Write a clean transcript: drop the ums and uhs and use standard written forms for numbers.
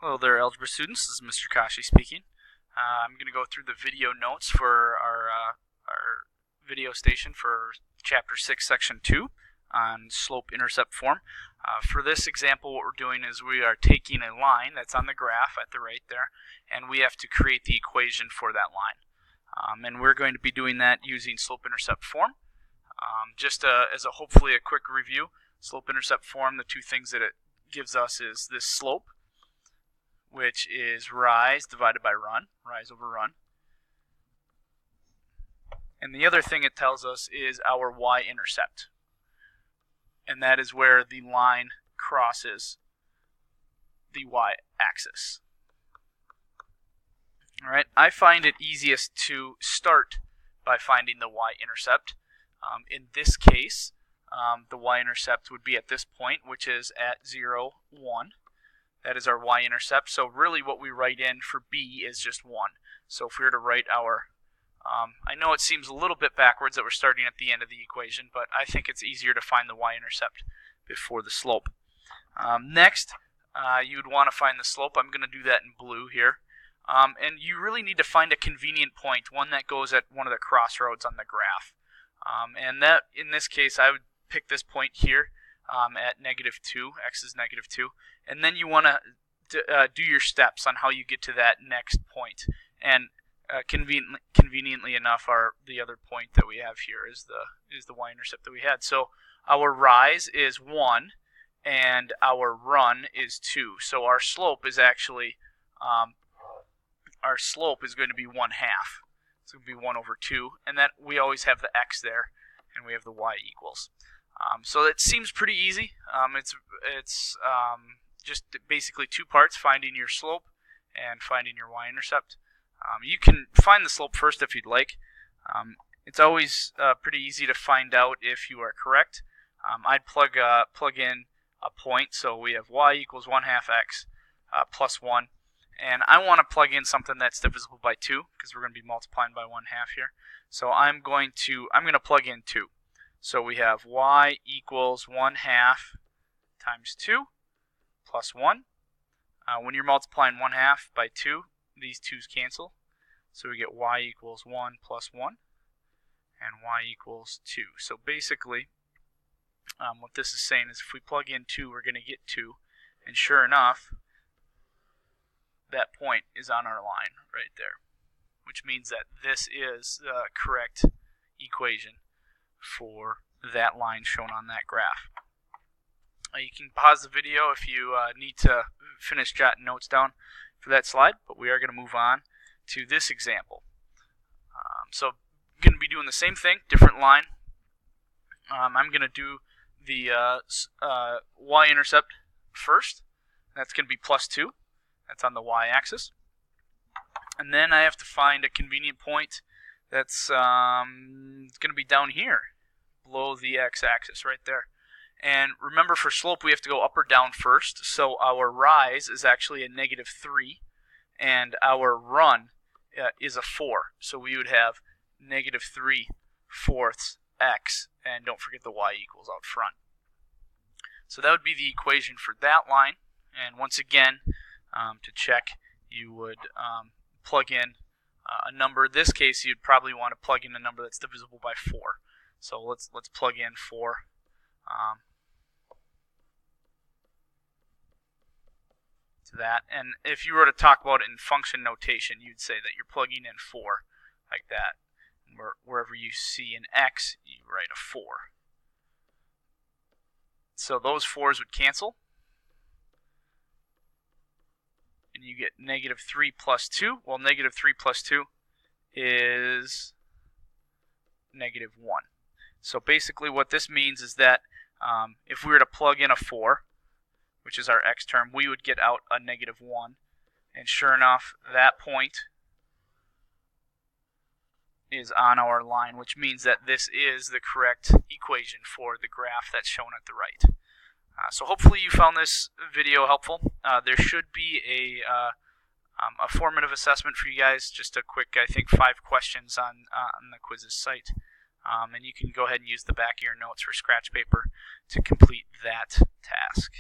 Hello there, Algebra students. This is Mr. Kashi speaking. I'm going to go through the video notes for our video station for Chapter 6, Section 2 on slope-intercept form. For this example, what we're doing is we are taking a line that's on the graph at the right there, and we have to create the equation for that line. And we're going to be doing that using slope-intercept form. Just as hopefully a quick review, slope-intercept form, the two things that it gives us is this slope, which is rise divided by run, rise over run. And the other thing it tells us is our y-intercept. And that is where the line crosses the y-axis. Alright, I find it easiest to start by finding the y-intercept. In this case, the y-intercept would be at this point, which is at 0, 1. That is our y-intercept. So really what we write in for b is just 1. So if we were to write our, I know it seems a little bit backwards that we're starting at the end of the equation, but I think it's easier to find the y-intercept before the slope. Next, you would want to find the slope. I'm going to do that in blue here. And you really need to find a convenient point, one that goes at one of the crossroads on the graph. And that, in this case, I would pick this point here. At -2, x is -2, and then you want to do your steps on how you get to that next point. And conveniently enough, the other point that we have here is the y-intercept that we had. So our rise is 1, and our run is 2. So our slope is actually going to be 1/2. It's going to be 1 over 2, and that we always have the x there, and we have the y equals. So it seems pretty easy. It's just basically two parts, finding your slope and finding your y-intercept. You can find the slope first if you'd like. It's always pretty easy to find out if you are correct. I'd plug in a point, so we have y equals 1/2 x plus 1. And I want to plug in something that's divisible by 2, because we're going to be multiplying by 1/2 here. So I'm going to plug in 2. So we have y equals 1/2 times 2 plus 1. When you're multiplying 1/2 by 2, these 2's cancel. So we get y equals 1 plus 1, and y equals 2. So basically, what this is saying is if we plug in 2, we're going to get 2. And sure enough, that point is on our line right there, which means that this is the correct equation for that line shown on that graph. You can pause the video if you need to finish jotting notes down for that slide, but we are going to move on to this example. So I'm going to be doing the same thing, different line. I'm going to do the y-intercept first. That's going to be plus 2. That's on the y-axis. And then I have to find a convenient point that's going to be down here, below the x-axis right there. And remember, for slope we have to go up or down first. So our rise is actually a -3, and our run is a 4. So we would have -3/4 x, and don't forget the y equals out front. So that would be the equation for that line. And once again, to check, you would plug in a number. In this case, you'd probably want to plug in a number that's divisible by 4. So let's plug in 4. To that. And if you were to talk about it in function notation, you'd say that you're plugging in 4 like that. And wherever you see an x, you write a 4. So those 4's would cancel. And you get -3 plus 2. Well, -3 plus 2 is -1. So basically what this means is that if we were to plug in a 4, which is our x term, we would get out a -1. And sure enough, that point is on our line, which means that this is the correct equation for the graph that's shown at the right. So hopefully you found this video helpful. There should be a formative assessment for you guys, just a quick, I think, 5 questions on the quizzes site. And you can go ahead and use the back of your notes for scratch paper to complete that task.